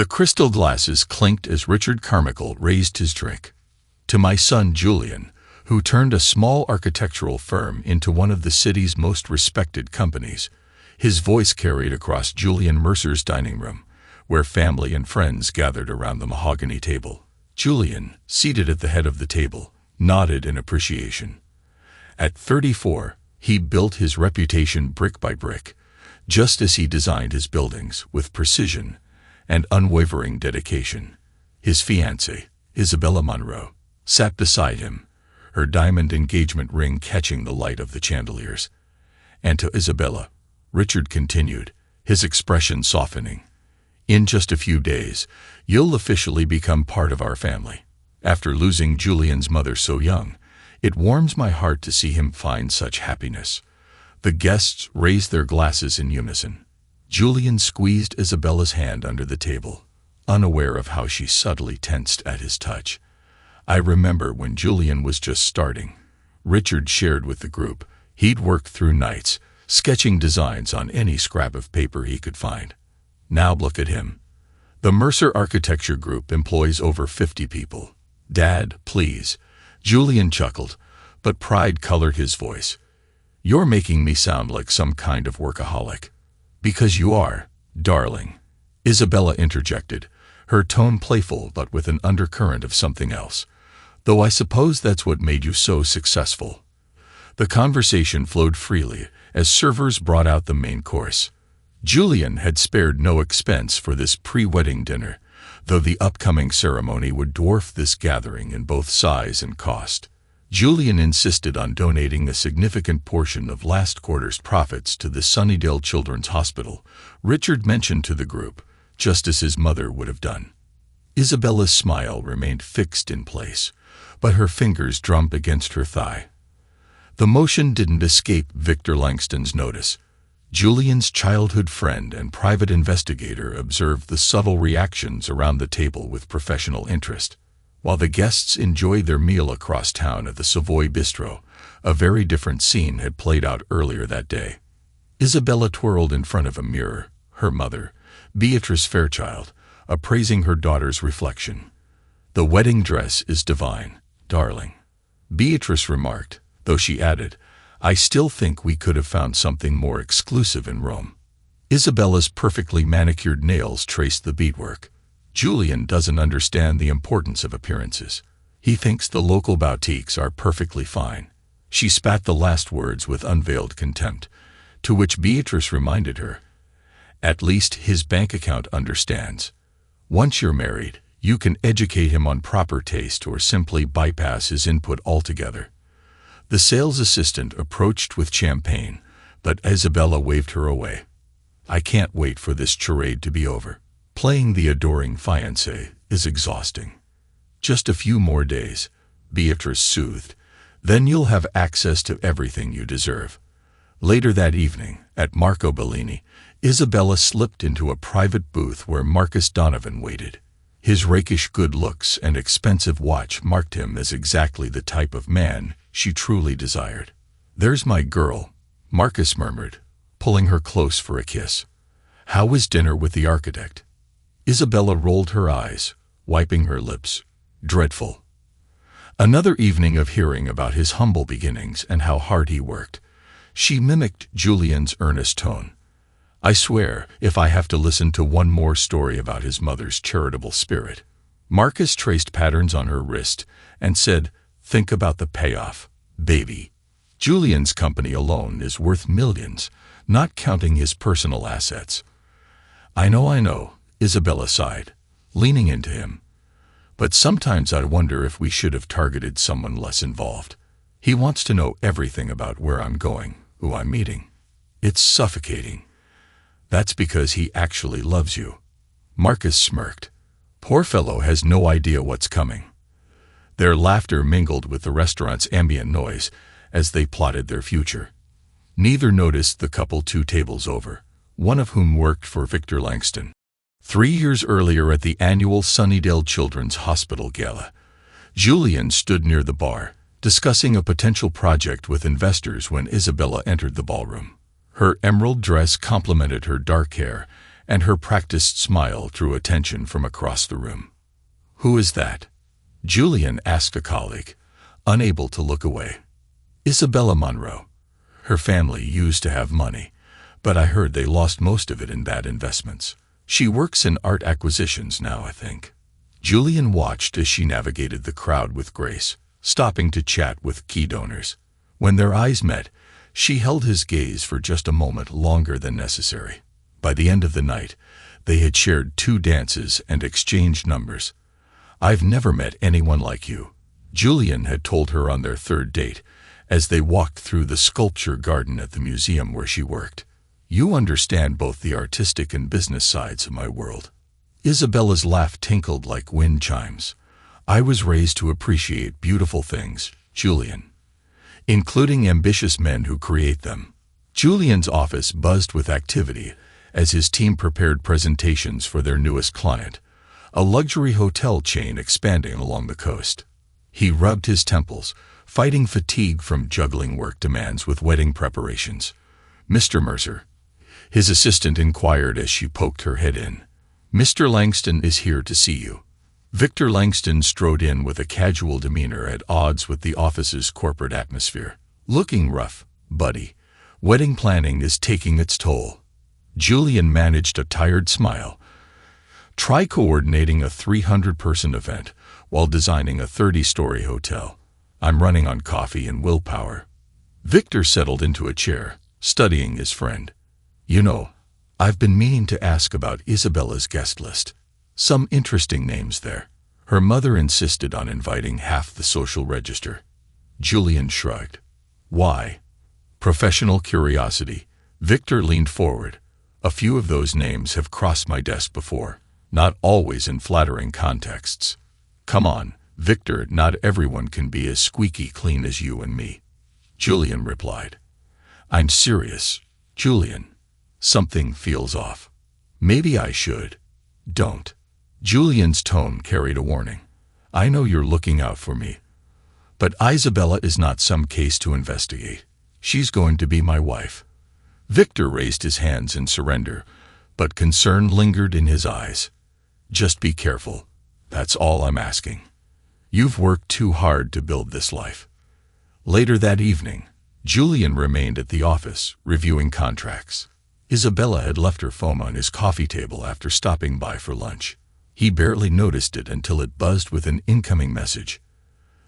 The crystal glasses clinked as Richard Carmichael raised his drink. To my son Julian, who turned a small architectural firm into one of the city's most respected companies, his voice carried across Julian Mercer's dining room, where family and friends gathered around the mahogany table. Julian, seated at the head of the table, nodded in appreciation. At 34, he built his reputation brick by brick, just as he designed his buildings, with precision and unwavering dedication. His fiancée, Isabella Monroe, sat beside him, her diamond engagement ring catching the light of the chandeliers. And to Isabella, Richard continued, his expression softening, "In just a few days, you'll officially become part of our family. After losing Julian's mother so young, it warms my heart to see him find such happiness." The guests raised their glasses in unison. Julian squeezed Isabella's hand under the table, unaware of how she subtly tensed at his touch. "I remember when Julian was just starting," Richard shared with the group. "He'd work through nights, sketching designs on any scrap of paper he could find. Now look at him." The Mercer Architecture Group employs over 50 people. "Dad, please," Julian chuckled, but pride colored his voice. "You're making me sound like some kind of workaholic." "Because you are, darling," Isabella interjected, her tone playful but with an undercurrent of something else. "Though I suppose that's what made you so successful." The conversation flowed freely as servers brought out the main course. Julian had spared no expense for this pre-wedding dinner, though the upcoming ceremony would dwarf this gathering in both size and cost. Julian insisted on donating a significant portion of last quarter's profits to the Sunnydale Children's Hospital, Richard mentioned to the group, just as his mother would have done. Isabella's smile remained fixed in place, but her fingers drummed against her thigh. The motion didn't escape Victor Langston's notice. Julian's childhood friend and private investigator observed the subtle reactions around the table with professional interest. While the guests enjoyed their meal across town at the Savoy Bistro, a very different scene had played out earlier that day. Isabella twirled in front of a mirror, her mother, Beatrice Fairchild, appraising her daughter's reflection. "The wedding dress is divine, darling," Beatrice remarked, though she added, "I still think we could have found something more exclusive in Rome." Isabella's perfectly manicured nails traced the beadwork. "Julian doesn't understand the importance of appearances. He thinks the local boutiques are perfectly fine." She spat the last words with unveiled contempt, to which Beatrice reminded her, "At least his bank account understands. Once you're married, you can educate him on proper taste or simply bypass his input altogether." The sales assistant approached with champagne, but Isabella waved her away. "I can't wait for this charade to be over. Playing the adoring fiancé is exhausting." "Just a few more days," Beatrice soothed. "Then you'll have access to everything you deserve." Later that evening, at Marco Bellini, Isabella slipped into a private booth where Marcus Donovan waited. His rakish good looks and expensive watch marked him as exactly the type of man she truly desired. "There's my girl," Marcus murmured, pulling her close for a kiss. "How was dinner with the architect?" Isabella rolled her eyes, wiping her lips. "Dreadful." Another evening of hearing about his humble beginnings and how hard he worked. She mimicked Julian's earnest tone. "I swear, if I have to listen to one more story about his mother's charitable spirit." Marcus traced patterns on her wrist and said, "Think about the payoff, baby. Julian's company alone is worth millions, not counting his personal assets." I know, Isabella sighed, leaning into him. "But sometimes I wonder if we should have targeted someone less involved. He wants to know everything about where I'm going, who I'm meeting. It's suffocating." "That's because he actually loves you." Marcus smirked. "Poor fellow has no idea what's coming." Their laughter mingled with the restaurant's ambient noise as they plotted their future. Neither noticed the couple 2 tables over, one of whom worked for Victor Langston. 3 years earlier at the annual Sunnydale Children's Hospital Gala, Julian stood near the bar, discussing a potential project with investors when Isabella entered the ballroom. Her emerald dress complemented her dark hair, and her practiced smile drew attention from across the room. "Who is that?" Julian asked a colleague, unable to look away. "Isabella Monroe. Her family used to have money, but I heard they lost most of it in bad investments. She works in art acquisitions now, I think." Julian watched as she navigated the crowd with grace, stopping to chat with key donors. When their eyes met, she held his gaze for just a moment longer than necessary. By the end of the night, they had shared 2 dances and exchanged numbers. "I've never met anyone like you," Julian had told her on their 3rd date, as they walked through the sculpture garden at the museum where she worked. "You understand both the artistic and business sides of my world." Isabella's laugh tinkled like wind chimes. "I was raised to appreciate beautiful things, Julian, including ambitious men who create them." Julian's office buzzed with activity as his team prepared presentations for their newest client, a luxury hotel chain expanding along the coast. He rubbed his temples, fighting fatigue from juggling work demands with wedding preparations. "Mr. Mercer," his assistant inquired as she poked her head in. "Mr. Langston is here to see you." Victor Langston strode in with a casual demeanor at odds with the office's corporate atmosphere. "Looking rough, buddy. Wedding planning is taking its toll." Julian managed a tired smile. "Try coordinating a 300-person event while designing a 30-story hotel. I'm running on coffee and willpower." Victor settled into a chair, studying his friend. "You know, I've been meaning to ask about Isabella's guest list. Some interesting names there. Her mother insisted on inviting half the social register." Julian shrugged. "Why?" "Professional curiosity." Victor leaned forward. "A few of those names have crossed my desk before, not always in flattering contexts." "Come on, Victor, not everyone can be as squeaky clean as you and me," Julian replied. "I'm serious, Julian. Something feels off. Maybe I should." "Don't." Julian's tone carried a warning. "I know you're looking out for me, but Isabella is not some case to investigate. She's going to be my wife." Victor raised his hands in surrender, but concern lingered in his eyes. "Just be careful. That's all I'm asking. You've worked too hard to build this life." Later that evening, Julian remained at the office, reviewing contracts. Isabella had left her phone on his coffee table after stopping by for lunch. He barely noticed it until it buzzed with an incoming message.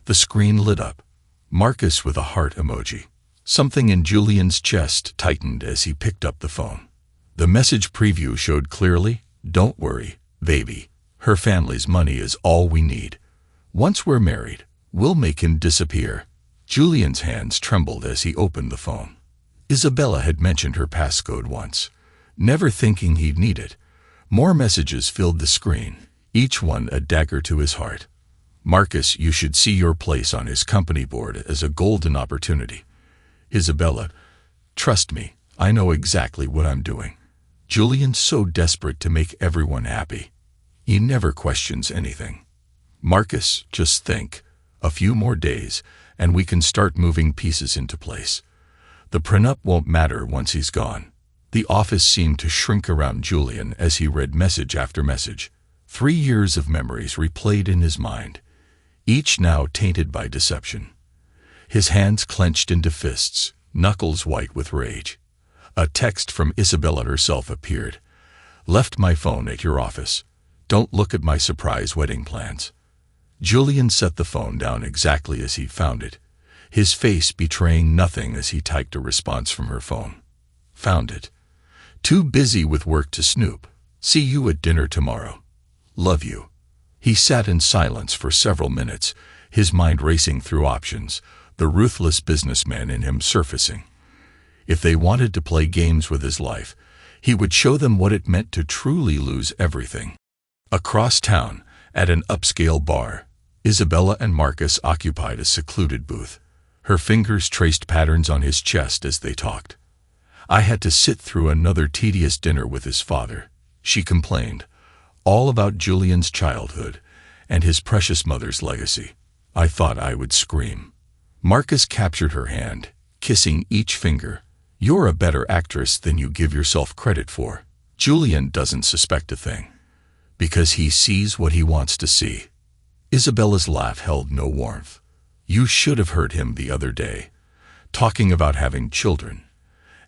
The screen lit up. Marcus with a heart emoji. Something in Julian's chest tightened as he picked up the phone. The message preview showed clearly, "Don't worry, baby. Her family's money is all we need. Once we're married, we'll make him disappear." Julian's hands trembled as he opened the phone. Isabella had mentioned her passcode once, never thinking he'd need it. More messages filled the screen, each one a dagger to his heart. "Marcus, you should see your place on his company board as a golden opportunity." Isabella, "Trust me, I know exactly what I'm doing." Julian's so desperate to make everyone happy. He never questions anything. "Marcus, just think. A few more days, and we can start moving pieces into place. The prenup won't matter once he's gone." The office seemed to shrink around Julian as he read message after message. 3 years of memories replayed in his mind, each now tainted by deception. His hands clenched into fists, knuckles white with rage. A text from Isabella herself appeared. "Left my phone at your office. Don't look at my surprise wedding plans." Julian set the phone down exactly as he found it, his face betraying nothing as he typed a response from her phone. "Found it. Too busy with work to snoop. See you at dinner tomorrow. Love you." He sat in silence for several minutes, his mind racing through options, the ruthless businessman in him surfacing. If they wanted to play games with his life, he would show them what it meant to truly lose everything. Across town, at an upscale bar, Isabella and Marcus occupied a secluded booth. Her fingers traced patterns on his chest as they talked. "I had to sit through another tedious dinner with his father," she complained, all about Julian's childhood and his precious mother's legacy. "I thought I would scream." Marcus captured her hand, kissing each finger. "You're a better actress than you give yourself credit for." Julian doesn't suspect a thing, because he sees what he wants to see. Isabella's laugh held no warmth. You should have heard him the other day, talking about having children,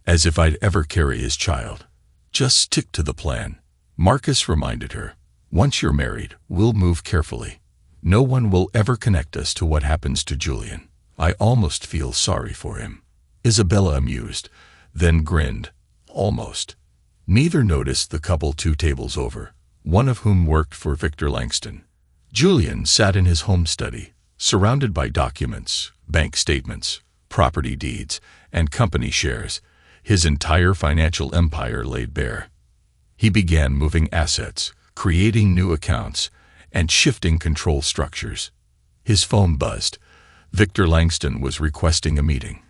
as if I'd ever carry his child. Just stick to the plan. Marcus reminded her. Once you're married, we'll move carefully. No one will ever connect us to what happens to Julian. I almost feel sorry for him. Isabella amused, then grinned. Almost. Neither noticed the couple 2 tables over, one of whom worked for Victor Langston. Julian sat in his home study, surrounded by documents, bank statements, property deeds, and company shares, his entire financial empire laid bare. He began moving assets, creating new accounts, and shifting control structures. His phone buzzed. Victor Langston was requesting a meeting.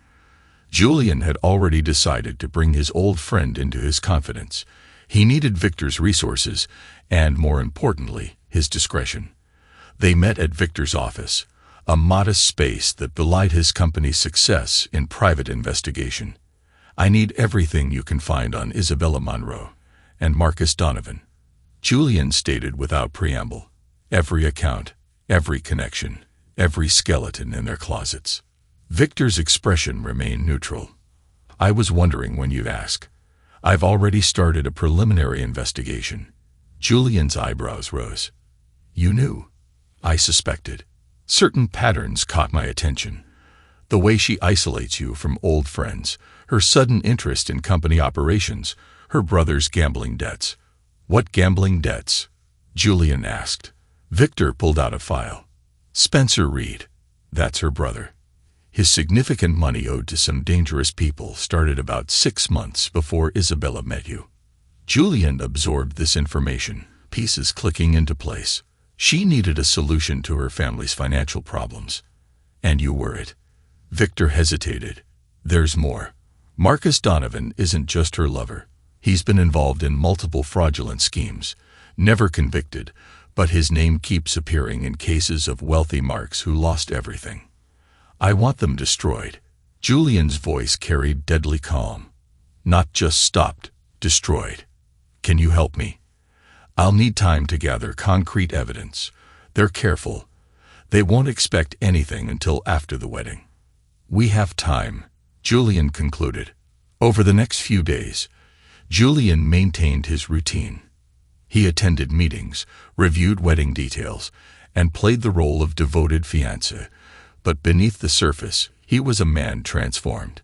Julian had already decided to bring his old friend into his confidence. He needed Victor's resources and, more importantly, his discretion. They met at Victor's office, a modest space that belied his company's success in private investigation. I need everything you can find on Isabella Monroe and Marcus Donovan, Julian stated without preamble. Every account, every connection, every skeleton in their closets. Victor's expression remained neutral. I was wondering when you'd ask. I've already started a preliminary investigation. Julian's eyebrows rose. You knew. I suspected. Certain patterns caught my attention. The way she isolates you from old friends, her sudden interest in company operations, her brother's gambling debts. What gambling debts? Julian asked. Victor pulled out a file. Spencer Reed. That's her brother. His significant money owed to some dangerous people started about 6 months before Isabella met you. Julian absorbed this information, pieces clicking into place. She needed a solution to her family's financial problems. And you were it. Victor hesitated. There's more. Marcus Donovan isn't just her lover. He's been involved in multiple fraudulent schemes, never convicted, but his name keeps appearing in cases of wealthy marks who lost everything. I want them destroyed. Julian's voice carried deadly calm. Not just stopped, destroyed. Can you help me? I'll need time to gather concrete evidence. They're careful. They won't expect anything until after the wedding. We have time, Julian concluded. Over the next few days, Julian maintained his routine. He attended meetings, reviewed wedding details, and played the role of devoted fiancé. But beneath the surface, he was a man transformed.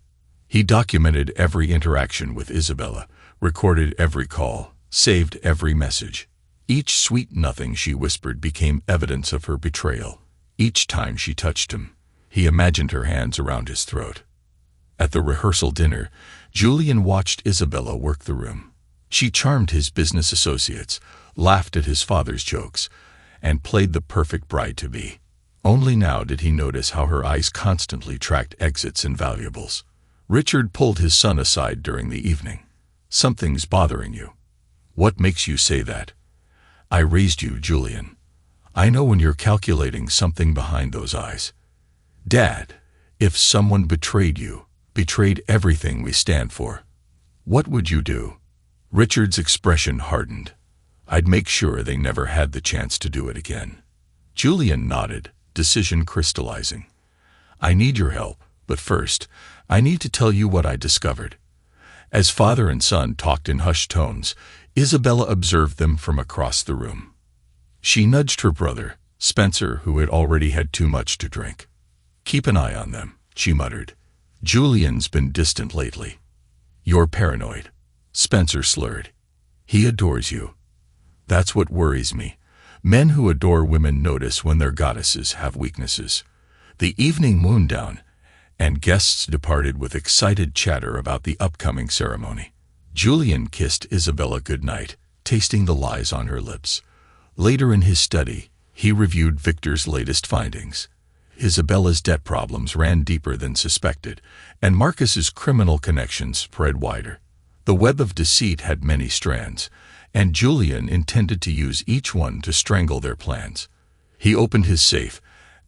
He documented every interaction with Isabella, recorded every call, saved every message. Each sweet nothing she whispered became evidence of her betrayal. Each time she touched him, he imagined her hands around his throat. At the rehearsal dinner, Julian watched Isabella work the room. She charmed his business associates, laughed at his father's jokes, and played the perfect bride-to-be. Only now did he notice how her eyes constantly tracked exits and valuables. Richard pulled his son aside during the evening. Something's bothering you. What makes you say that? I raised you, Julian. I know when you're calculating something behind those eyes. Dad, if someone betrayed you, betrayed everything we stand for, what would you do? Richard's expression hardened. I'd make sure they never had the chance to do it again. Julian nodded, decision crystallizing. I need your help, but first, I need to tell you what I discovered. As father and son talked in hushed tones, Isabella observed them from across the room. She nudged her brother, Spencer, who had already had too much to drink. Keep an eye on them, she muttered. Julian's been distant lately. You're paranoid. Spencer slurred. He adores you. That's what worries me. Men who adore women notice when their goddesses have weaknesses. The evening wound down, and guests departed with excited chatter about the upcoming ceremony. Julian kissed Isabella goodnight, tasting the lies on her lips. Later in his study, he reviewed Victor's latest findings. Isabella's debt problems ran deeper than suspected, and Marcus's criminal connections spread wider. The web of deceit had many strands, and Julian intended to use each one to strangle their plans. He opened his safe,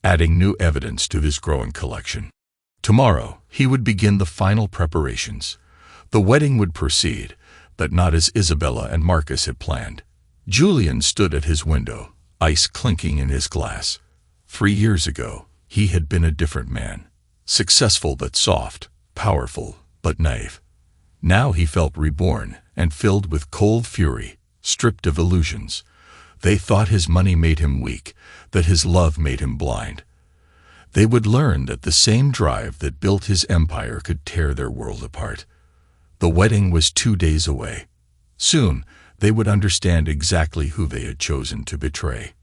adding new evidence to his growing collection. Tomorrow, he would begin the final preparations. The wedding would proceed, but not as Isabella and Marcus had planned. Julian stood at his window, ice clinking in his glass. 3 years ago, he had been a different man. Successful but soft, powerful but naive. Now he felt reborn and filled with cold fury, stripped of illusions. They thought his money made him weak, that his love made him blind. They would learn that the same drive that built his empire could tear their world apart. The wedding was 2 days away. Soon, they would understand exactly who they had chosen to betray.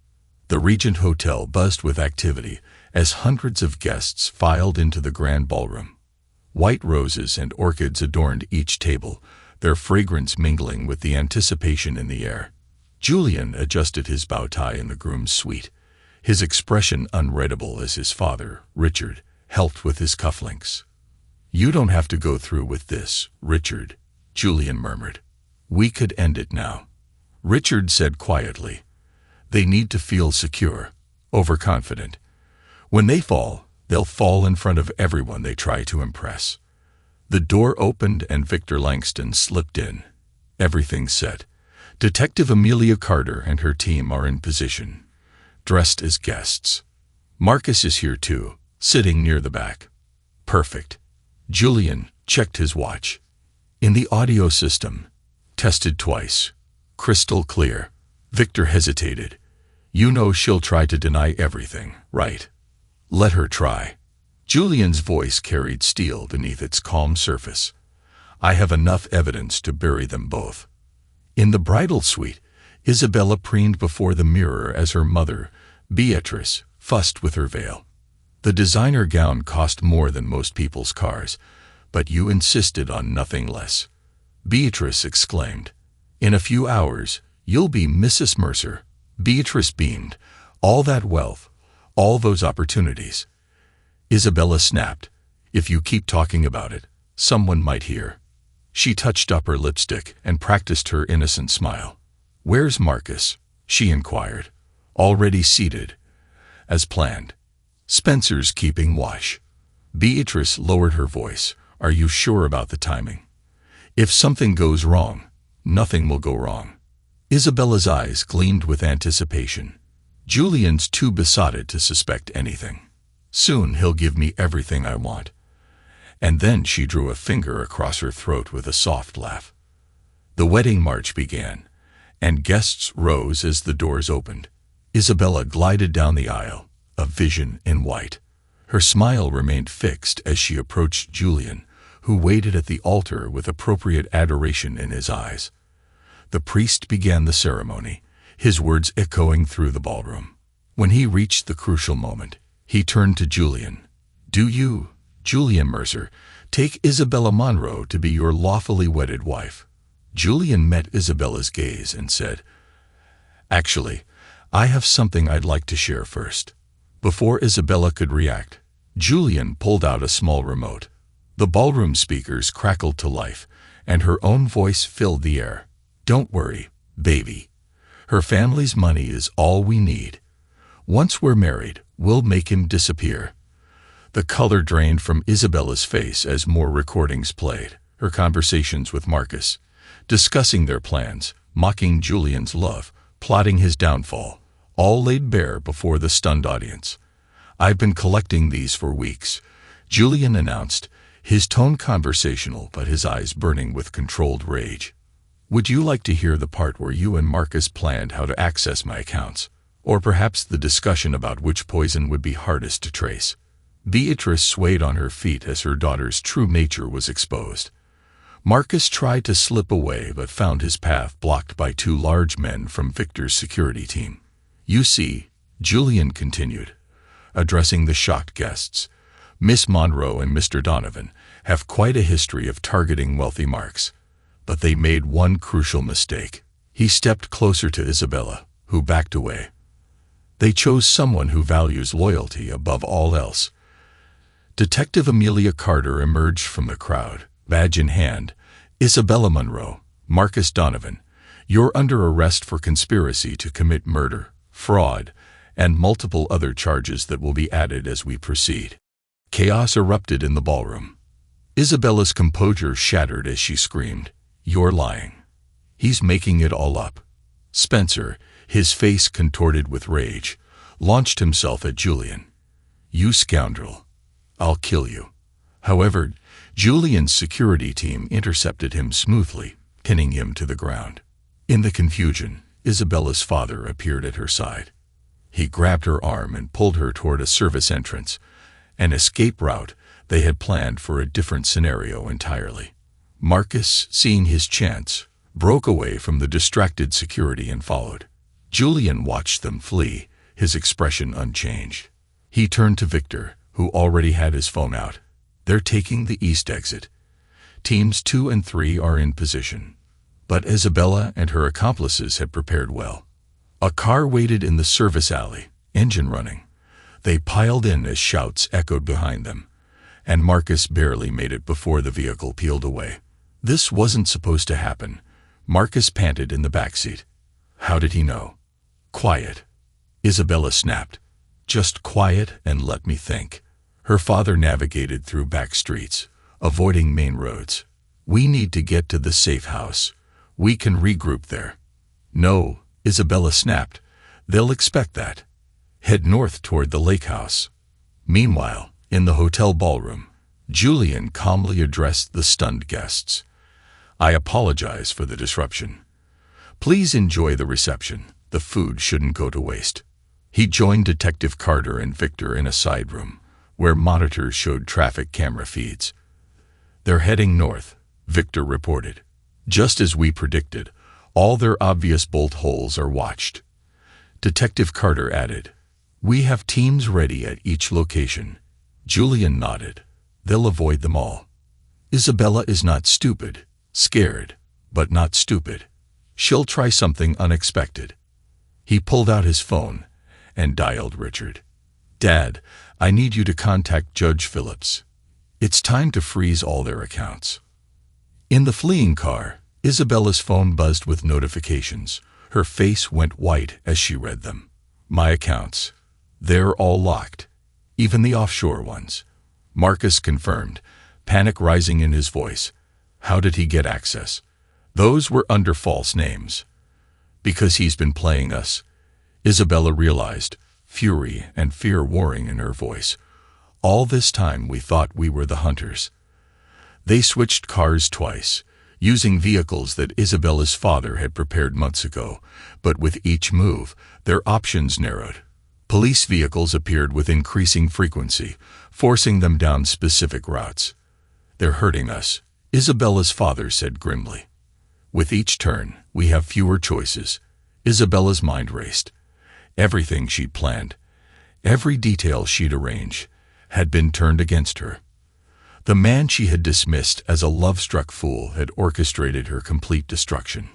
The Regent Hotel buzzed with activity as hundreds of guests filed into the grand ballroom. White roses and orchids adorned each table, their fragrance mingling with the anticipation in the air. Julian adjusted his bow tie in the groom's suite, his expression unreadable as his father, Richard, helped with his cufflinks. "You don't have to go through with this, Richard," Julian murmured. "We could end it now." Richard said quietly, "They need to feel secure, overconfident. When they fall, they'll fall in front of everyone they try to impress." The door opened and Victor Langston slipped in. Everything set. Detective Amelia Carter and her team are in position, dressed as guests. Marcus is here too, sitting near the back. Perfect. Julian checked his watch. In the audio system, tested twice. Crystal clear. Victor hesitated. "You know she'll try to deny everything, right?" "Let her try." Julian's voice carried steel beneath its calm surface. "I have enough evidence to bury them both." In the bridal suite, Isabella preened before the mirror as her mother, Beatrice, fussed with her veil. The designer gown cost more than most people's cars, but you insisted on nothing less. Beatrice exclaimed, "In a few hours, you'll be Mrs. Mercer." Beatrice beamed. "All that wealth, all those opportunities." Isabella snapped, "If you keep talking about it, someone might hear." She touched up her lipstick and practiced her innocent smile. "Where's Marcus?" she inquired. "Already seated." "As planned." "Spencer's keeping watch." Beatrice lowered her voice. "Are you sure about the timing? If something goes wrong, nothing will go wrong." Isabella's eyes gleamed with anticipation. "Julian's too besotted to suspect anything. Soon he'll give me everything I want." And then she drew a finger across her throat with a soft laugh. The wedding march began, and guests rose as the doors opened. Isabella glided down the aisle, a vision in white. Her smile remained fixed as she approached Julian, who waited at the altar with appropriate adoration in his eyes. The priest began the ceremony, his words echoing through the ballroom. When he reached the crucial moment, he turned to Julian. "Do you, Julian Mercer, take Isabella Monroe to be your lawfully wedded wife?" Julian met Isabella's gaze and said, "Actually, I have something I'd like to share first." Before Isabella could react, Julian pulled out a small remote. The ballroom speakers crackled to life, and her own voice filled the air. "Don't worry, baby. Her family's money is all we need. Once we're married, we'll make him disappear." The color drained from Isabella's face as more recordings played, her conversations with Marcus, discussing their plans, mocking Julian's love, plotting his downfall, all laid bare before the stunned audience. "I've been collecting these for weeks," Julian announced, his tone conversational but his eyes burning with controlled rage. "Would you like to hear the part where you and Marcus planned how to access my accounts? Or perhaps the discussion about which poison would be hardest to trace?" Beatrice swayed on her feet as her daughter's true nature was exposed. Marcus tried to slip away but found his path blocked by 2 large men from Victor's security team. "You see," Julian continued, addressing the shocked guests, "Miss Monroe and Mr. Donovan have quite a history of targeting wealthy marks. But they made one crucial mistake." He stepped closer to Isabella, who backed away. "They chose someone who values loyalty above all else." Detective Amelia Carter emerged from the crowd, badge in hand. "Isabella Monroe, Marcus Donovan, you're under arrest for conspiracy to commit murder, fraud, and multiple other charges that will be added as we proceed." Chaos erupted in the ballroom. Isabella's composure shattered as she screamed, "You're lying." He's making it all up. Spencer, his face contorted with rage, launched himself at Julian. You scoundrel. I'll kill you. However, Julian's security team intercepted him smoothly, pinning him to the ground. In the confusion, Isabella's father appeared at her side. He grabbed her arm and pulled her toward a service entrance, an escape route they had planned for a different scenario entirely. Marcus, seeing his chance, broke away from the distracted security and followed. Julian watched them flee, his expression unchanged. He turned to Victor, who already had his phone out. They're taking the east exit. Teams 2 and 3 are in position. But Isabella and her accomplices had prepared well. A car waited in the service alley, engine running. They piled in as shouts echoed behind them, and Marcus barely made it before the vehicle peeled away. This wasn't supposed to happen. Marcus panted in the backseat. How did he know? Quiet. Isabella snapped. Just quiet and let me think. Her father navigated through back streets, avoiding main roads. We need to get to the safe house. We can regroup there. No, Isabella snapped. They'll expect that. Head north toward the lake house. Meanwhile, in the hotel ballroom, Julian calmly addressed the stunned guests. I apologize for the disruption. Please enjoy the reception. The food shouldn't go to waste. He joined Detective Carter and Victor in a side room, where monitors showed traffic camera feeds. They're heading north, Victor reported. Just as we predicted, all their obvious bolt holes are watched. Detective Carter added, we have teams ready at each location. Julian nodded. They'll avoid them all. Isabella is not stupid, scared, but not stupid. She'll try something unexpected. He pulled out his phone and dialed Richard. Dad, I need you to contact Judge Phillips. It's time to freeze all their accounts. In the fleeing car, Isabella's phone buzzed with notifications. Her face went white as she read them. My accounts. They're all locked. Even the offshore ones. Marcus confirmed, panic rising in his voice. How did he get access? Those were under false names. Because he's been playing us. Isabella realized, fury and fear warring in her voice. All this time we thought we were the hunters. They switched cars twice, using vehicles that Isabella's father had prepared months ago, but with each move, their options narrowed. Police vehicles appeared with increasing frequency, forcing them down specific routes. They're hurting us, Isabella's father said grimly. With each turn, we have fewer choices. Isabella's mind raced. Everything she'd planned, every detail she'd arranged, had been turned against her. The man she had dismissed as a love-struck fool had orchestrated her complete destruction.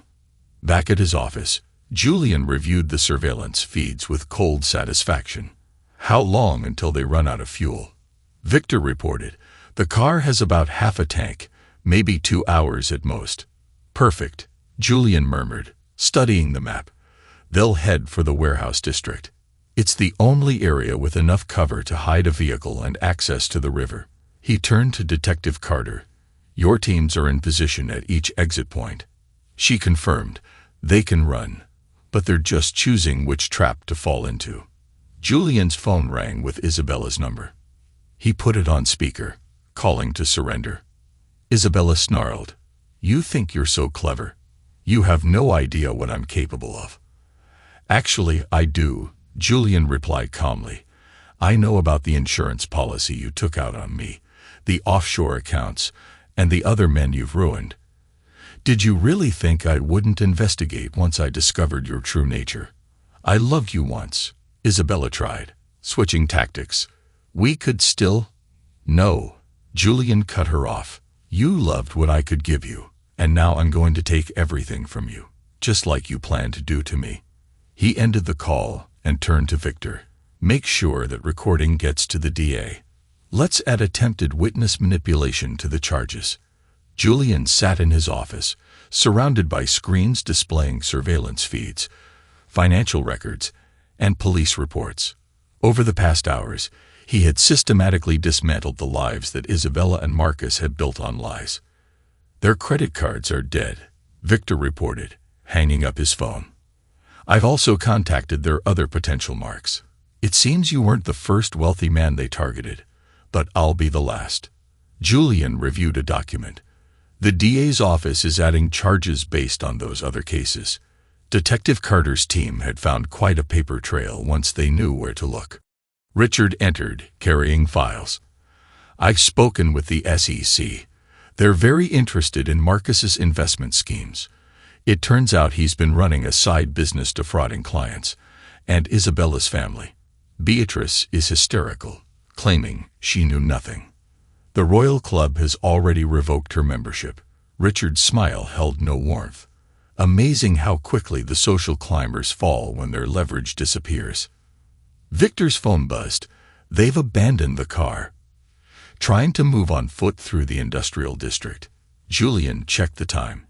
Back at his office, Julian reviewed the surveillance feeds with cold satisfaction. How long until they run out of fuel? Victor reported, the car has about half a tank, maybe 2 hours at most. Perfect, Julian murmured, studying the map. They'll head for the warehouse district. It's the only area with enough cover to hide a vehicle and access to the river. He turned to Detective Carter. Your teams are in position at each exit point. She confirmed, they can run, but they're just choosing which trap to fall into. Julian's phone rang with Isabella's number. He put it on speaker, calling to surrender. Isabella snarled, you think you're so clever. You have no idea what I'm capable of. Actually, I do, Julian replied calmly. I know about the insurance policy you took out on me, the offshore accounts, and the other men you've ruined. Did you really think I wouldn't investigate once I discovered your true nature? I loved you once, Isabella tried, switching tactics. We could still... No, Julian cut her off. You loved what I could give you, and now I'm going to take everything from you, just like you planned to do to me. He ended the call and turned to Victor. Make sure that recording gets to the DA. Let's add attempted witness manipulation to the charges. Julian sat in his office, surrounded by screens displaying surveillance feeds, financial records, and police reports. Over the past hours, he had systematically dismantled the lives that Isabella and Marcus had built on lies. Their credit cards are dead, Victor reported, hanging up his phone. "I've also contacted their other potential marks. It seems you weren't the first wealthy man they targeted, but I'll be the last." Julian reviewed a document. "The DA's office is adding charges based on those other cases." Detective Carter's team had found quite a paper trail once they knew where to look. Richard entered, carrying files. "I've spoken with the SEC. They're very interested in Marcus's investment schemes. It turns out he's been running a side business defrauding clients, and Isabella's family. Beatrice is hysterical, claiming she knew nothing. The Royal Club has already revoked her membership." Richard's smile held no warmth. Amazing how quickly the social climbers fall when their leverage disappears. Victor's phone buzzed. "They've abandoned the car. Trying to move on foot through the industrial district." Julian checked the time.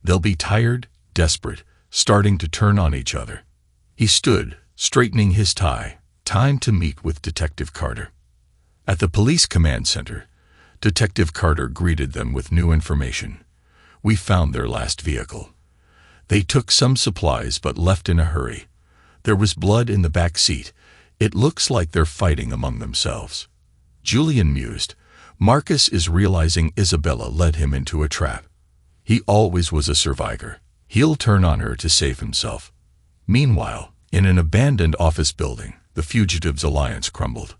"They'll be tired, desperate, starting to turn on each other." He stood, straightening his tie. Time to meet with Detective Carter. At the police command center, Detective Carter greeted them with new information. "We found their last vehicle. They took some supplies but left in a hurry. There was blood in the back seat. It looks like they're fighting among themselves." Julian mused. Marcus is realizing Isabella led him into a trap. He always was a survivor. He'll turn on her to save himself. Meanwhile, in an abandoned office building, the fugitives' alliance crumbled.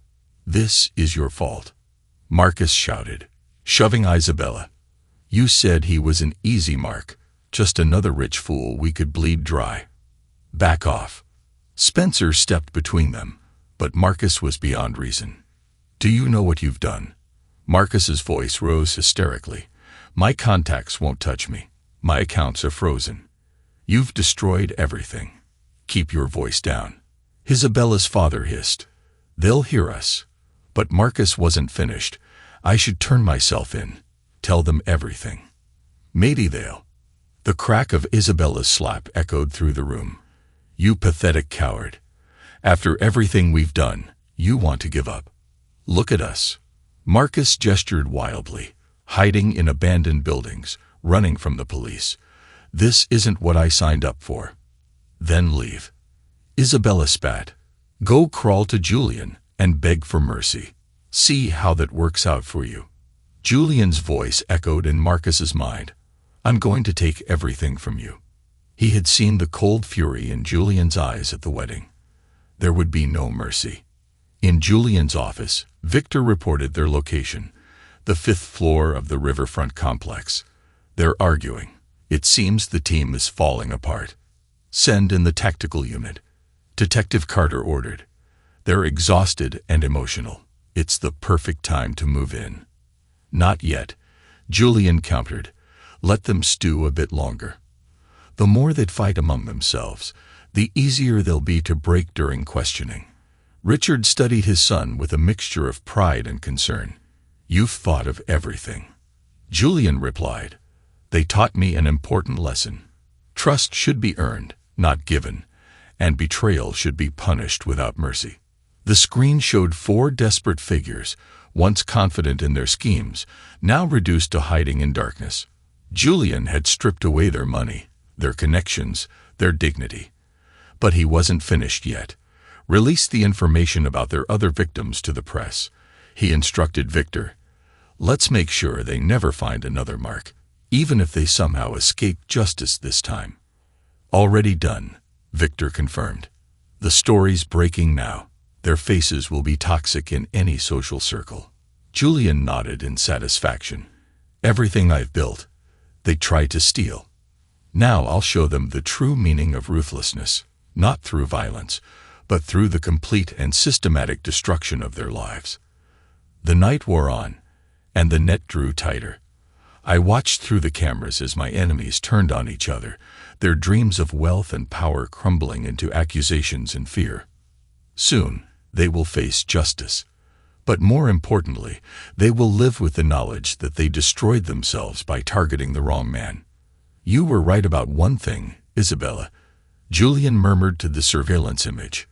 "This is your fault," Marcus shouted, shoving Isabella. "You said he was an easy mark, just another rich fool we could bleed dry. Back off." Spencer stepped between them, but Marcus was beyond reason. "Do you know what you've done?" Marcus's voice rose hysterically. "My contacts won't touch me. My accounts are frozen. You've destroyed everything. Keep your voice down." Isabella's father hissed. "They'll hear us." But Marcus wasn't finished. "I should turn myself in. Tell them everything. Maybe they'll." The crack of Isabella's slap echoed through the room. "You pathetic coward. After everything we've done, you want to give up. Look at us." Marcus gestured wildly, hiding in abandoned buildings, running from the police. "This isn't what I signed up for." "Then leave." Isabella spat. "Go crawl to Julian and beg for mercy. See how that works out for you." Julian's voice echoed in Marcus's mind. "I'm going to take everything from you." He had seen the cold fury in Julian's eyes at the wedding. There would be no mercy. In Julian's office, Victor reported their location, the 5th floor of the riverfront complex. "They're arguing. It seems the team is falling apart. Send in the tactical unit," Detective Carter ordered. "They're exhausted and emotional. It's the perfect time to move in." "Not yet," Julian countered. "Let them stew a bit longer. The more they fight among themselves, the easier they'll be to break during questioning." Richard studied his son with a mixture of pride and concern. "You've thought of everything." Julian replied, "They taught me an important lesson. Trust should be earned, not given, and betrayal should be punished without mercy." The screen showed 4 desperate figures, once confident in their schemes, now reduced to hiding in darkness. Julian had stripped away their money, their connections, their dignity. But he wasn't finished yet. "Release the information about their other victims to the press," he instructed Victor. "Let's make sure they never find another mark, even if they somehow escape justice this time." "Already done," Victor confirmed. "The story's breaking now. Their faces will be toxic in any social circle." Julian nodded in satisfaction. "Everything I've built, they tried to steal. Now I'll show them the true meaning of ruthlessness, not through violence, but through the complete and systematic destruction of their lives." The night wore on, and the net drew tighter. I watched through the cameras as my enemies turned on each other, their dreams of wealth and power crumbling into accusations and fear. Soon, they will face justice. But more importantly, they will live with the knowledge that they destroyed themselves by targeting the wrong man. "You were right about one thing, Isabella," Julian murmured to the surveillance image.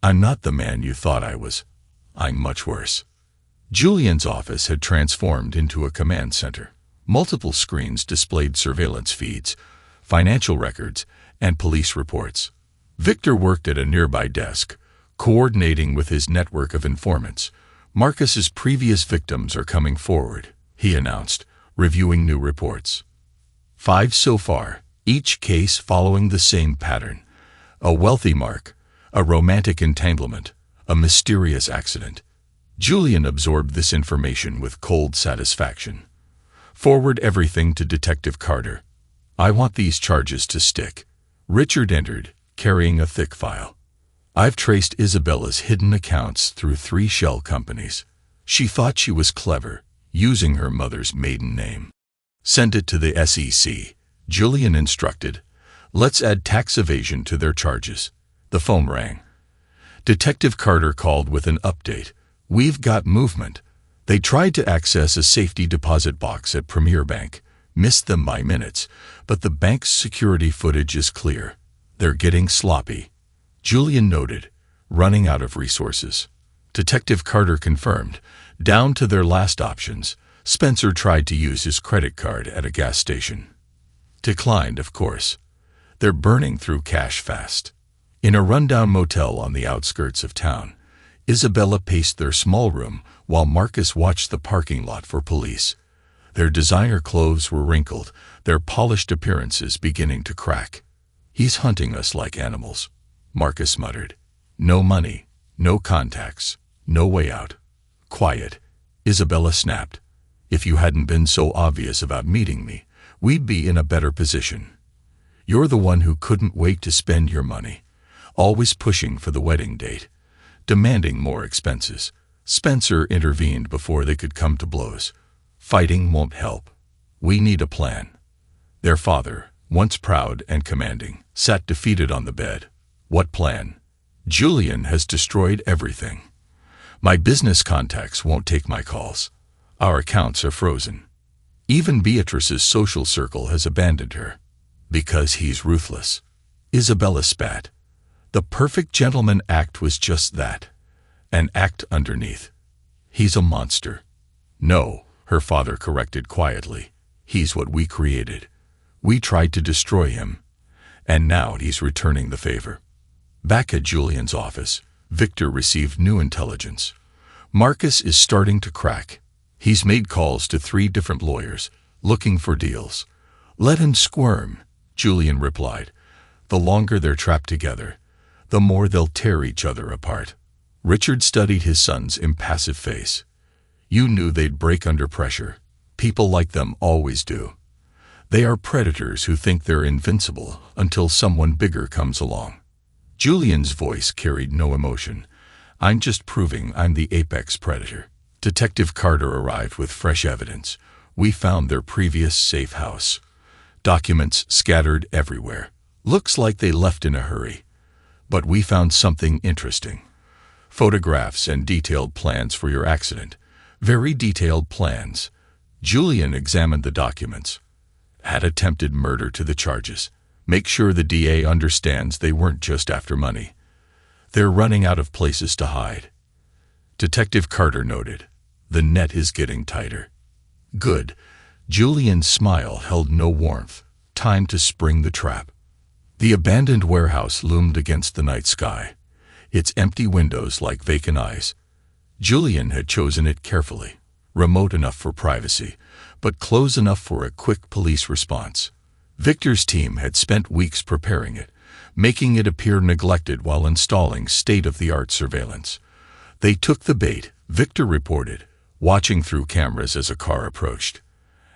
"I'm not the man you thought I was. I'm much worse." Julian's office had transformed into a command center. Multiple screens displayed surveillance feeds, financial records, and police reports. Victor worked at a nearby desk, coordinating with his network of informants. Marcus's previous victims are coming forward, he announced, reviewing new reports. 5 so far, each case following the same pattern. A wealthy mark, a romantic entanglement, a mysterious accident. Julian absorbed this information with cold satisfaction. Forward everything to Detective Carter. I want these charges to stick. Richard entered, carrying a thick file. I've traced Isabella's hidden accounts through 3 shell companies. She thought she was clever, using her mother's maiden name. Send it to the SEC, Julian instructed. Let's add tax evasion to their charges. The phone rang. Detective Carter called with an update. We've got movement. They tried to access a safety deposit box at Premier Bank, missed them by minutes, but the bank's security footage is clear. They're getting sloppy. Julian noted, running out of resources. Detective Carter confirmed, down to their last options. Spencer tried to use his credit card at a gas station. Declined, of course. They're burning through cash fast. In a rundown motel on the outskirts of town, Isabella paced their small room while Marcus watched the parking lot for police. Their designer clothes were wrinkled, their polished appearances beginning to crack. He's hunting us like animals, Marcus muttered. No money, no contacts, no way out. Quiet, Isabella snapped. If you hadn't been so obvious about meeting me, we'd be in a better position. You're the one who couldn't wait to spend your money, always pushing for the wedding date, demanding more expenses. Spencer intervened before they could come to blows. Fighting won't help. We need a plan. Their father, once proud and commanding, sat defeated on the bed. What plan? Julian has destroyed everything. My business contacts won't take my calls. Our accounts are frozen. Even Beatrice's social circle has abandoned her. Because he's ruthless. Isabella spat. The perfect gentleman act was just that. An act underneath. He's a monster. No, her father corrected quietly. He's what we created. We tried to destroy him. And now he's returning the favor. Back at Julian's office, Victor received new intelligence. Marcus is starting to crack. He's made calls to 3 different lawyers, looking for deals. Let him squirm, Julian replied. The longer they're trapped together, the more they'll tear each other apart. Richard studied his son's impassive face. You knew they'd break under pressure. People like them always do. They are predators who think they're invincible until someone bigger comes along. Julian's voice carried no emotion. I'm just proving I'm the apex predator. Detective Carter arrived with fresh evidence. We found their previous safe house. Documents scattered everywhere. Looks like they left in a hurry. But we found something interesting. Photographs and detailed plans for your accident. Very detailed plans. Julian examined the documents. Add attempted murder to the charges. Make sure the DA understands they weren't just after money. They're running out of places to hide. Detective Carter noted. The net is getting tighter. Good. Julian's smile held no warmth. Time to spring the trap. The abandoned warehouse loomed against the night sky, its empty windows like vacant eyes. Julian had chosen it carefully, remote enough for privacy, but close enough for a quick police response. Victor's team had spent weeks preparing it, making it appear neglected while installing state-of-the-art surveillance. They took the bait, Victor reported, watching through cameras as a car approached.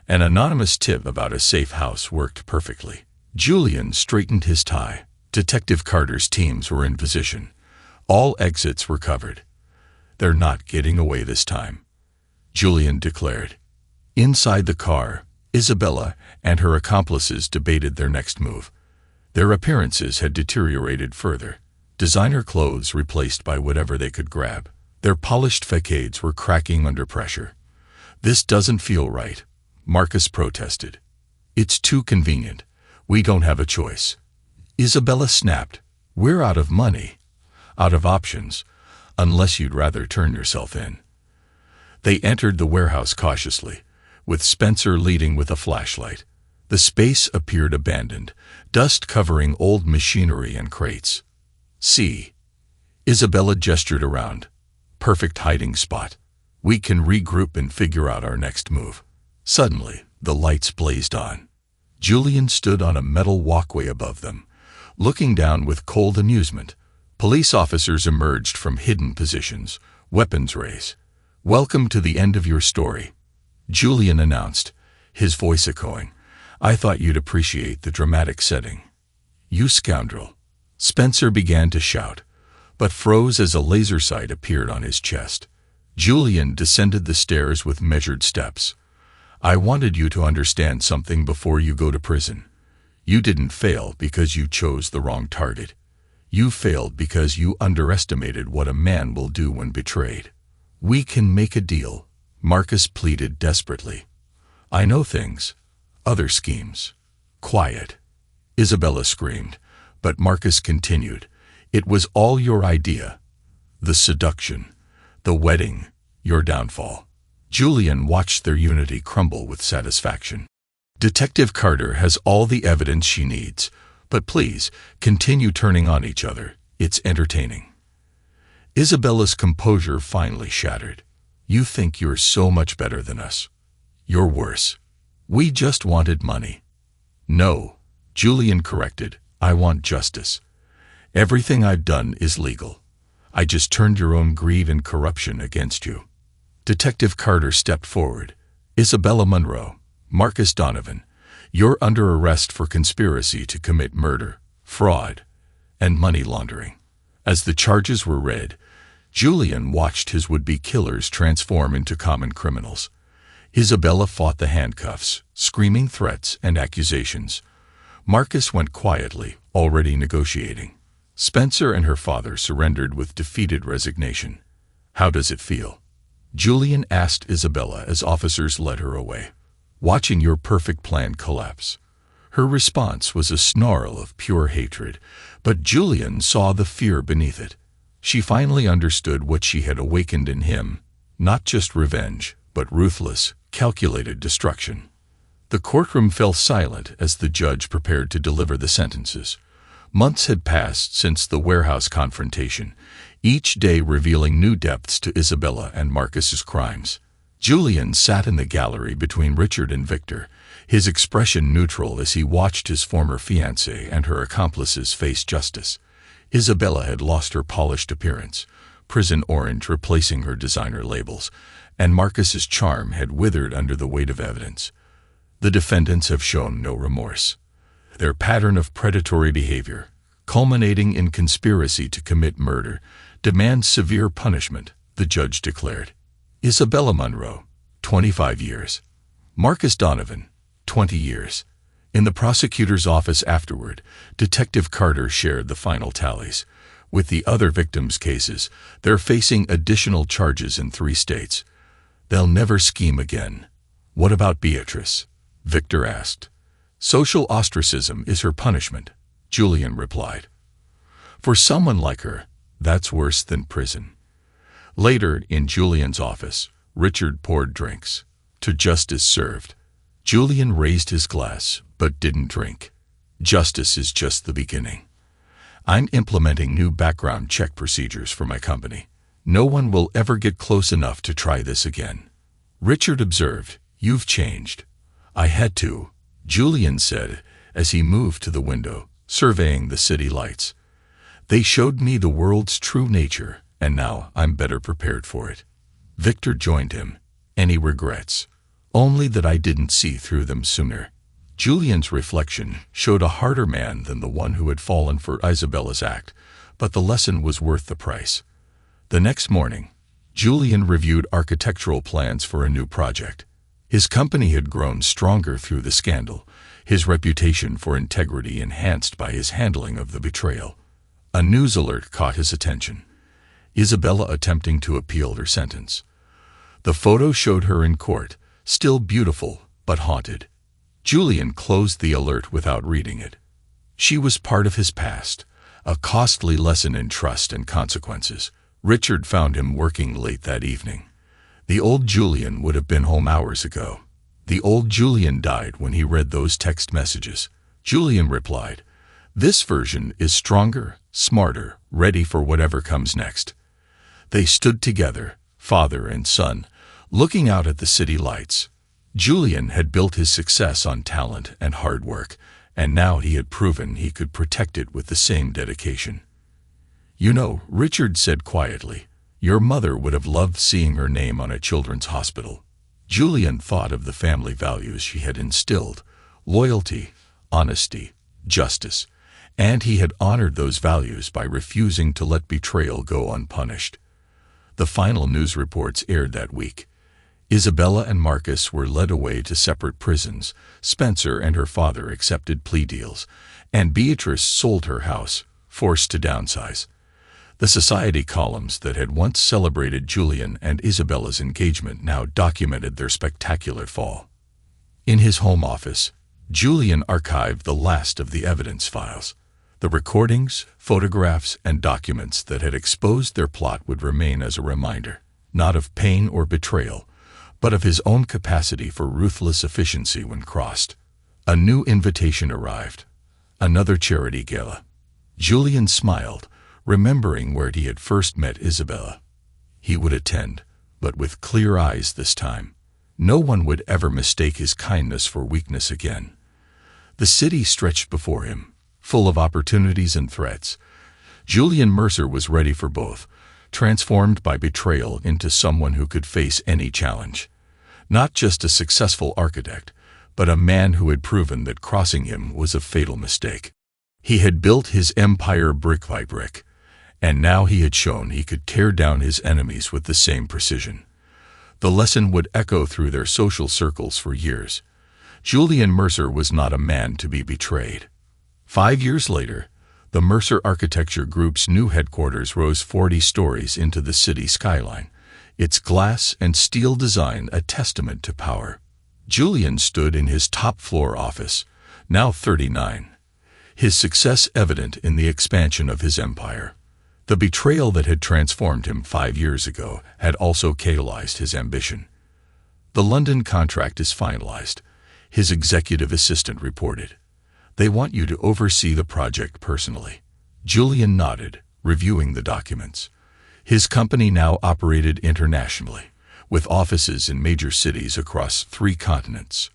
An anonymous tip about a safe house worked perfectly. Julian straightened his tie. Detective Carter's teams were in position. All exits were covered. They're not getting away this time, Julian declared. Inside the car, Isabella and her accomplices debated their next move. Their appearances had deteriorated further. Designer clothes replaced by whatever they could grab. Their polished facades were cracking under pressure. This doesn't feel right, Marcus protested. It's too convenient. We don't have a choice. Isabella snapped. We're out of money. Out of options. Unless you'd rather turn yourself in. They entered the warehouse cautiously, with Spencer leading with a flashlight. The space appeared abandoned, dust covering old machinery and crates. "See." Isabella gestured around. "Perfect hiding spot. We can regroup and figure out our next move." Suddenly, the lights blazed on. Julian stood on a metal walkway above them, looking down with cold amusement. Police officers emerged from hidden positions, weapons raised. "Welcome to the end of your story," Julian announced, his voice echoing. "I thought you'd appreciate the dramatic setting." "You scoundrel!" Spencer began to shout, but froze as a laser sight appeared on his chest. Julian descended the stairs with measured steps. "I wanted you to understand something before you go to prison. You didn't fail because you chose the wrong target. You failed because you underestimated what a man will do when betrayed." "We can make a deal," Marcus pleaded desperately. "I know things. Other schemes." "Quiet," Isabella screamed, but Marcus continued. "It was all your idea. The seduction, the wedding, your downfall." Julian watched their unity crumble with satisfaction. "Detective Carter has all the evidence she needs, but please, continue turning on each other. It's entertaining." Isabella's composure finally shattered. "You think you're so much better than us. You're worse. We just wanted money." "No," Julian corrected. "I want justice. Everything I've done is legal. I just turned your own greed and corruption against you." Detective Carter stepped forward. "Isabella Monroe, Marcus Donovan, you're under arrest for conspiracy to commit murder, fraud, and money laundering." As the charges were read, Julian watched his would-be killers transform into common criminals. Isabella fought the handcuffs, screaming threats and accusations. Marcus went quietly, already negotiating. Spencer and her father surrendered with defeated resignation. "How does it feel?" Julian asked Isabella as officers led her away. "Watching your perfect plan collapse." Her response was a snarl of pure hatred, but Julian saw the fear beneath it. She finally understood what she had awakened in him, not just revenge, but ruthless, calculated destruction. The courtroom fell silent as the judge prepared to deliver the sentences. Months had passed since the warehouse confrontation, each day revealing new depths to Isabella and Marcus's crimes. Julian sat in the gallery between Richard and Victor, his expression neutral as he watched his former fiancée and her accomplices face justice. Isabella had lost her polished appearance, prison orange replacing her designer labels, and Marcus's charm had withered under the weight of evidence. The defendants have shown no remorse. Their pattern of predatory behavior, culminating in conspiracy to commit murder, demands severe punishment, the judge declared. Isabella Monroe, 25 years. Marcus Donovan, 20 years. In the prosecutor's office afterward, Detective Carter shared the final tallies. With the other victims' cases, they're facing additional charges in 3 states. They'll never scheme again. "What about Beatrice?" Victor asked. "Social ostracism is her punishment," Julian replied. "For someone like her, that's worse than prison." Later, in Julian's office, Richard poured drinks. To justice served. Julian raised his glass, but didn't drink. "Justice is just the beginning. I'm implementing new background check procedures for my company. No one will ever get close enough to try this again." Richard observed, "You've changed." "I had to," Julian said as he moved to the window, surveying the city lights. "They showed me the world's true nature, and now I'm better prepared for it." Victor joined him. "Any regrets?" "Only that I didn't see through them sooner." Julian's reflection showed a harder man than the one who had fallen for Isabella's act, but the lesson was worth the price. The next morning, Julian reviewed architectural plans for a new project. His company had grown stronger through the scandal, his reputation for integrity enhanced by his handling of the betrayal. A news alert caught his attention. Isabella attempting to appeal her sentence. The photo showed her in court, still beautiful but haunted. Julian closed the alert without reading it. She was part of his past, a costly lesson in trust and consequences. Richard found him working late that evening. The old Julian would have been home hours ago. The old Julian died when he read those text messages. Julian replied, "This version is stronger, smarter, ready for whatever comes next." They stood together, father and son, looking out at the city lights. Julian had built his success on talent and hard work, and now he had proven he could protect it with the same dedication. "You know," Richard said quietly, "your mother would have loved seeing her name on a children's hospital." Julian thought of the family values she had instilled: loyalty, honesty, justice, and he had honored those values by refusing to let betrayal go unpunished. The final news reports aired that week. Isabella and Marcus were led away to separate prisons, Spencer and her father accepted plea deals, and Beatrice sold her house, forced to downsize. The society columns that had once celebrated Julian and Isabella's engagement now documented their spectacular fall. In his home office, Julian archived the last of the evidence files. The recordings, photographs, and documents that had exposed their plot would remain as a reminder, not of pain or betrayal, but of his own capacity for ruthless efficiency when crossed. A new invitation arrived. Another charity gala. Julian smiled, remembering where he had first met Isabella. He would attend, but with clear eyes this time. No one would ever mistake his kindness for weakness again. The city stretched before him, full of opportunities and threats. Julian Mercer was ready for both, transformed by betrayal into someone who could face any challenge. Not just a successful architect, but a man who had proven that crossing him was a fatal mistake. He had built his empire brick by brick, and now he had shown he could tear down his enemies with the same precision. The lesson would echo through their social circles for years. Julian Mercer was not a man to be betrayed. 5 years later, the Mercer Architecture Group's new headquarters rose 40 stories into the city skyline, its glass and steel design a testament to power. Julian stood in his top-floor office, now 39, his success evident in the expansion of his empire. The betrayal that had transformed him 5 years ago had also catalyzed his ambition. "The London contract is finalized," his executive assistant reported. "They want you to oversee the project personally." Julian nodded, reviewing the documents. His company now operated internationally, with offices in major cities across 3 continents.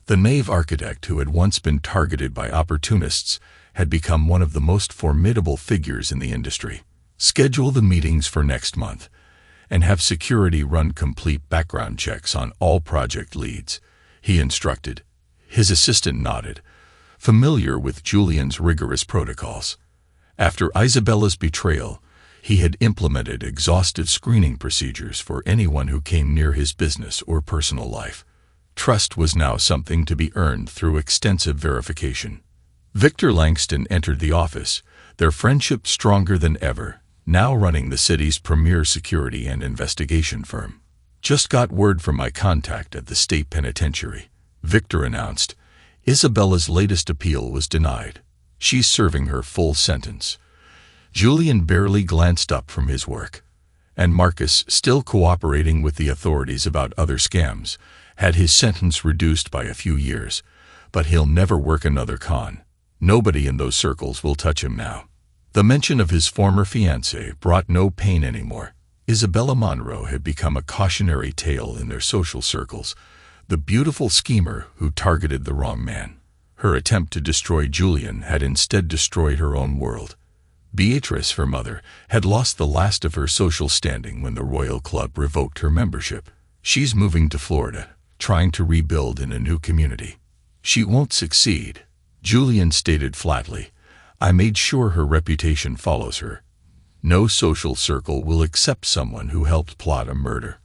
The naive architect who had once been targeted by opportunists had become one of the most formidable figures in the industry. "Schedule the meetings for next month, and have security run complete background checks on all project leads," he instructed. His assistant nodded, familiar with Julian's rigorous protocols. After Isabella's betrayal, he had implemented exhaustive screening procedures for anyone who came near his business or personal life. Trust was now something to be earned through extensive verification. Victor Langston entered the office, their friendship stronger than ever, now running the city's premier security and investigation firm. "Just got word from my contact at the state penitentiary," Victor announced. "Isabella's latest appeal was denied. She's serving her full sentence." Julian barely glanced up from his work. And Marcus, still cooperating with the authorities about other scams, had his sentence reduced by a few years. But he'll never work another con. Nobody in those circles will touch him now. The mention of his former fiancée brought no pain anymore. Isabella Monroe had become a cautionary tale in their social circles, the beautiful schemer who targeted the wrong man. Her attempt to destroy Julian had instead destroyed her own world. Beatrice, her mother, had lost the last of her social standing when the Royal Club revoked her membership. She's moving to Florida, trying to rebuild in a new community. "She won't succeed," Julian stated flatly. "I made sure her reputation follows her. No social circle will accept someone who helped plot a murder."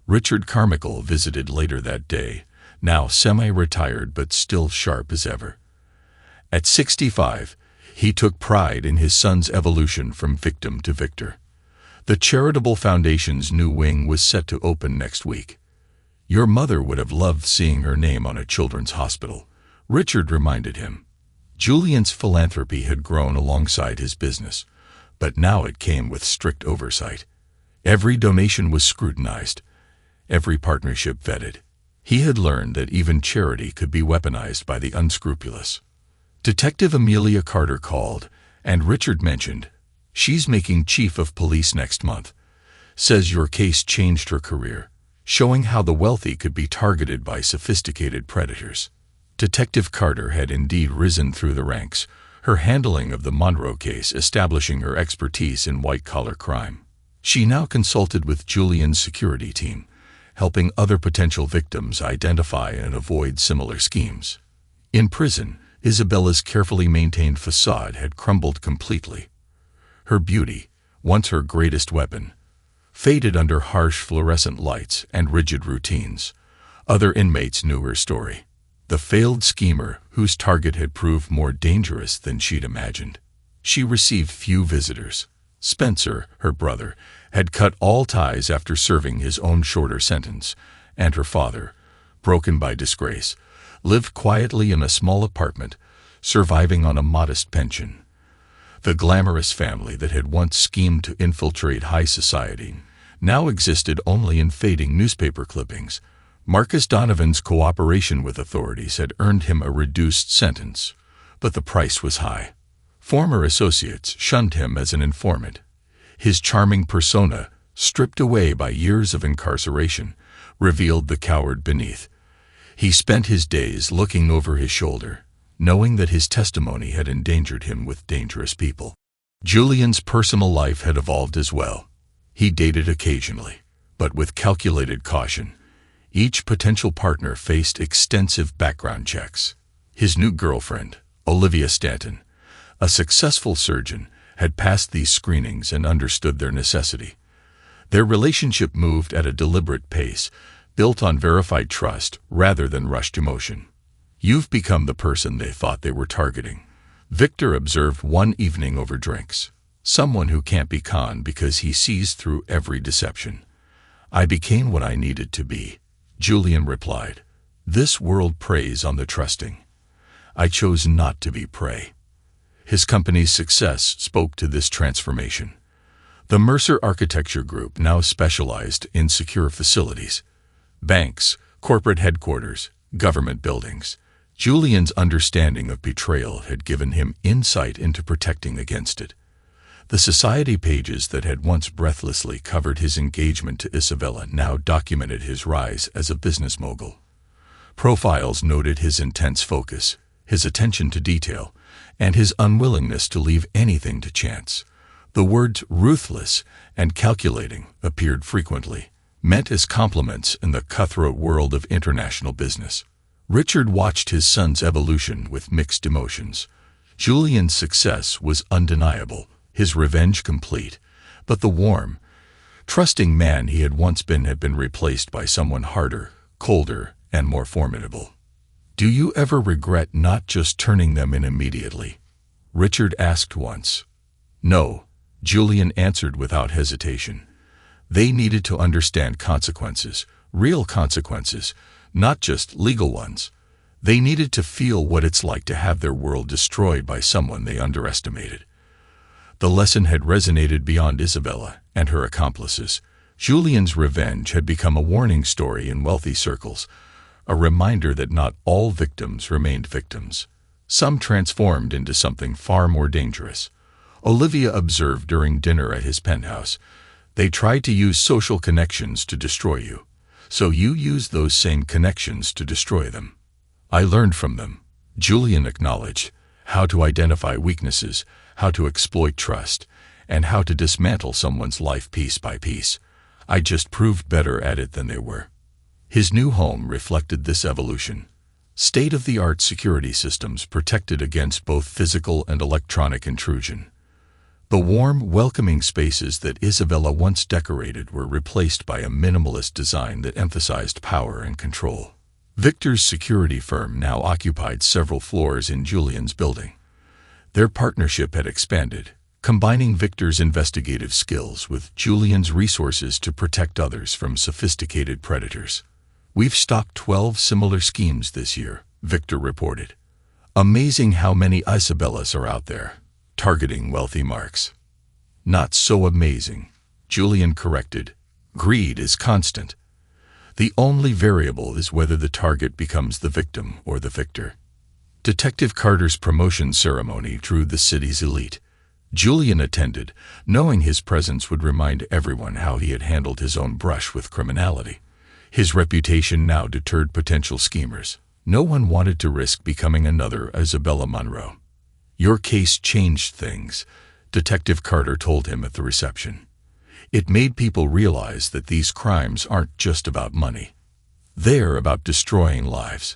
Richard Carmichael visited later that day, now semi-retired but still sharp as ever. At 65, he took pride in his son's evolution from victim to victor. The charitable foundation's new wing was set to open next week. "Your mother would have loved seeing her name on a children's hospital," Richard reminded him. Julian's philanthropy had grown alongside his business, but now it came with strict oversight. Every donation was scrutinized, every partnership vetted. He had learned that even charity could be weaponized by the unscrupulous. Detective Amelia Carter called, and Richard mentioned, "She's making chief of police next month. Says your case changed her career, showing how the wealthy could be targeted by sophisticated predators." Detective Carter had indeed risen through the ranks, her handling of the Monroe case establishing her expertise in white-collar crime. She now consulted with Julian's security team, helping other potential victims identify and avoid similar schemes. In prison, Isabella's carefully maintained facade had crumbled completely. Her beauty, once her greatest weapon, faded under harsh fluorescent lights and rigid routines. Other inmates knew her story. The failed schemer whose target had proved more dangerous than she'd imagined. She received few visitors. Spencer, her brother, had cut all ties after serving his own shorter sentence, and her father, broken by disgrace, lived quietly in a small apartment, surviving on a modest pension. The glamorous family that had once schemed to infiltrate high society now existed only in fading newspaper clippings. Marcus Donovan's cooperation with authorities had earned him a reduced sentence, but the price was high. Former associates shunned him as an informant. His charming persona, stripped away by years of incarceration, revealed the coward beneath. He spent his days looking over his shoulder, knowing that his testimony had endangered him with dangerous people. Julian's personal life had evolved as well. He dated occasionally, but with calculated caution. Each potential partner faced extensive background checks. His new girlfriend, Olivia Stanton, a successful surgeon, had passed these screenings and understood their necessity. Their relationship moved at a deliberate pace, built on verified trust rather than rushed emotion. "You've become the person they thought they were targeting," Victor observed one evening over drinks. "Someone who can't be conned because he sees through every deception." "I became what I needed to be," Julian replied. "This world preys on the trusting. I chose not to be prey." His company's success spoke to this transformation. The Mercer Architecture Group now specialized in secure facilities. Banks, corporate headquarters, government buildings. Julian's understanding of betrayal had given him insight into protecting against it. The society pages that had once breathlessly covered his engagement to Isabella now documented his rise as a business mogul. Profiles noted his intense focus, his attention to detail, and his unwillingness to leave anything to chance. The words ruthless and calculating appeared frequently, meant as compliments in the cutthroat world of international business. Richard watched his son's evolution with mixed emotions. Julian's success was undeniable, his revenge complete, but the warm, trusting man he had once been had been replaced by someone harder, colder, and more formidable. "Do you ever regret not just turning them in immediately?" Richard asked once. "No," Julian answered without hesitation. They needed to understand consequences, real consequences, not just legal ones. They needed to feel what it's like to have their world destroyed by someone they underestimated. The lesson had resonated beyond Isabella and her accomplices. Julian's revenge had become a warning story in wealthy circles, a reminder that not all victims remained victims. Some transformed into something far more dangerous. Olivia observed during dinner at his penthouse, "They tried to use social connections to destroy you, so you use those same connections to destroy them." "I learned from them," Julian acknowledged, "how to identify weaknesses, how to exploit trust, and how to dismantle someone's life piece by piece. I just proved better at it than they were." His new home reflected this evolution. State-of-the-art security systems protected against both physical and electronic intrusion. The warm, welcoming spaces that Isabella once decorated were replaced by a minimalist design that emphasized power and control. Victor's security firm now occupied several floors in Julian's building. Their partnership had expanded, combining Victor's investigative skills with Julian's resources to protect others from sophisticated predators. "We've stopped 12 similar schemes this year," Victor reported. "Amazing how many Isabellas are out there, targeting wealthy marks." "Not so amazing," Julian corrected. "Greed is constant." The only variable is whether the target becomes the victim or the victor. Detective Carter's promotion ceremony drew the city's elite. Julian attended, knowing his presence would remind everyone how he had handled his own brush with criminality. His reputation now deterred potential schemers. No one wanted to risk becoming another Isabella Munro. "Your case changed things," Detective Carter told him at the reception. "It made people realize that these crimes aren't just about money. They're about destroying lives."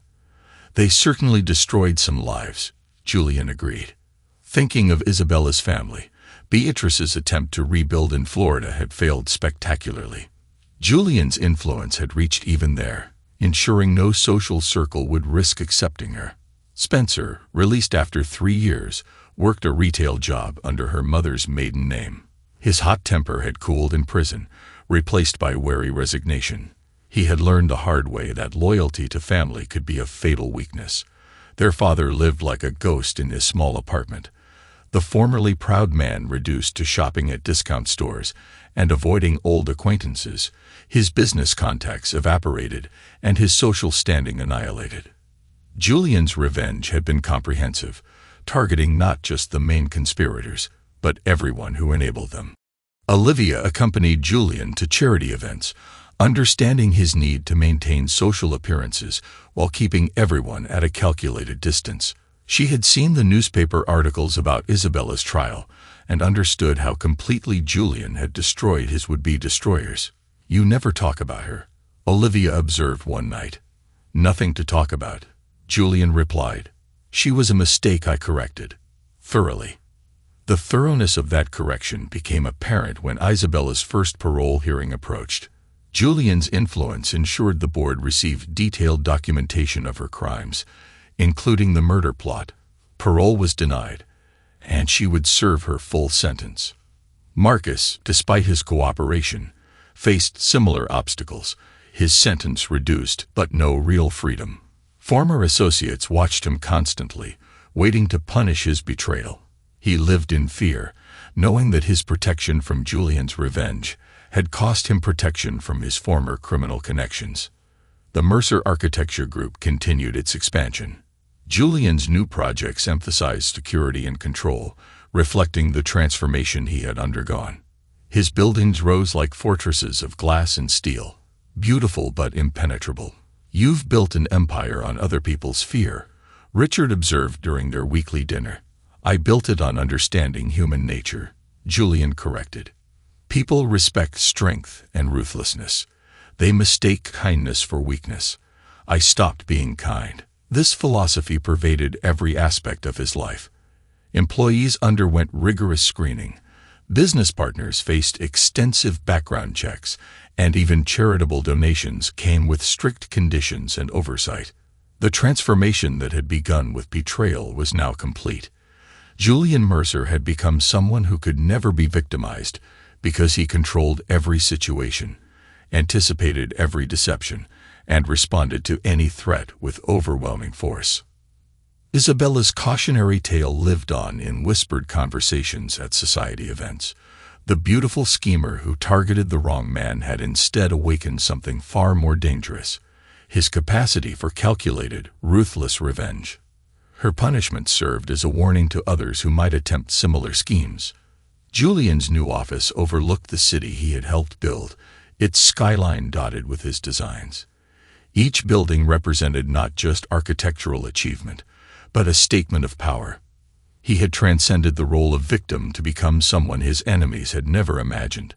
"They certainly destroyed some lives," Julian agreed. Thinking of Isabella's family, Beatrice's attempt to rebuild in Florida had failed spectacularly. Julian's influence had reached even there, ensuring no social circle would risk accepting her. Spencer, released after 3 years, worked a retail job under her mother's maiden name. His hot temper had cooled in prison, replaced by wary resignation. He had learned the hard way that loyalty to family could be a fatal weakness. Their father lived like a ghost in his small apartment. The formerly proud man reduced to shopping at discount stores and avoiding old acquaintances, his business contacts evaporated and his social standing annihilated. Julian's revenge had been comprehensive, targeting not just the main conspirators, but everyone who enabled them. Olivia accompanied Julian to charity events, understanding his need to maintain social appearances while keeping everyone at a calculated distance. She had seen the newspaper articles about Isabella's trial and understood how completely Julian had destroyed his would-be destroyers. "You never talk about her," Olivia observed one night. "Nothing to talk about," Julian replied. "She was a mistake I corrected. Thoroughly." The thoroughness of that correction became apparent when Isabella's first parole hearing approached. Julian's influence ensured the board received detailed documentation of her crimes, including the murder plot. Parole was denied, and she would serve her full sentence. Marcus, despite his cooperation, faced similar obstacles, his sentence reduced but no real freedom. Former associates watched him constantly, waiting to punish his betrayal. He lived in fear, knowing that his protection from Julian's revenge had cost him protection from his former criminal connections. The Mercer Architecture Group continued its expansion. Julian's new projects emphasized security and control, reflecting the transformation he had undergone. His buildings rose like fortresses of glass and steel, beautiful but impenetrable. "You've built an empire on other people's fear," Richard observed during their weekly dinner. "I built it on understanding human nature," Julian corrected. "People respect strength and ruthlessness. They mistake kindness for weakness. I stopped being kind." This philosophy pervaded every aspect of his life. Employees underwent rigorous screening. Business partners faced extensive background checks, and even charitable donations came with strict conditions and oversight. The transformation that had begun with betrayal was now complete. Julian Mercer had become someone who could never be victimized because he controlled every situation, anticipated every deception, and responded to any threat with overwhelming force. Isabella's cautionary tale lived on in whispered conversations at society events. The beautiful schemer who targeted the wrong man had instead awakened something far more dangerous: his capacity for calculated, ruthless revenge. Her punishment served as a warning to others who might attempt similar schemes. Julian's new office overlooked the city he had helped build, its skyline dotted with his designs. Each building represented not just architectural achievement, but a statement of power. He had transcended the role of victim to become someone his enemies had never imagined.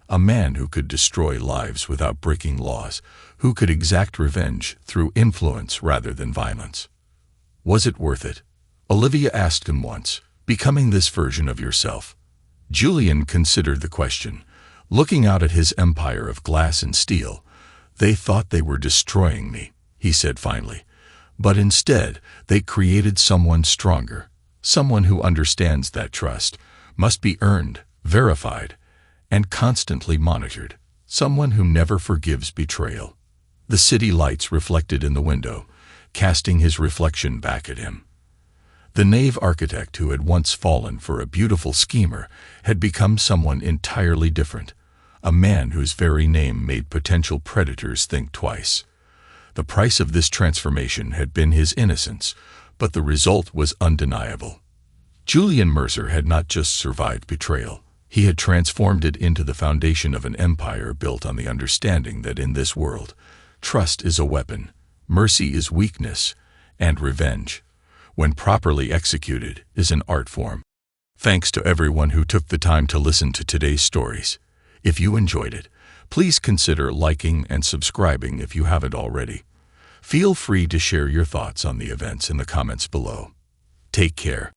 A man who could destroy lives without breaking laws, who could exact revenge through influence rather than violence. "Was it worth it?" Olivia asked him once. "Becoming this version of yourself?" Julian considered the question, looking out at his empire of glass and steel. "They thought they were destroying me," he said finally. "But instead, they created someone stronger, someone who understands that trust must be earned, verified, and constantly monitored, someone who never forgives betrayal." The city lights reflected in the window, casting his reflection back at him. The naive architect who had once fallen for a beautiful schemer had become someone entirely different, a man whose very name made potential predators think twice. The price of this transformation had been his innocence, but the result was undeniable. Julian Mercer had not just survived betrayal. He had transformed it into the foundation of an empire built on the understanding that in this world, trust is a weapon, mercy is weakness, and revenge, when properly executed, is an art form. Thanks to everyone who took the time to listen to today's stories. If you enjoyed it, please consider liking and subscribing if you haven't already. Feel free to share your thoughts on the events in the comments below. Take care.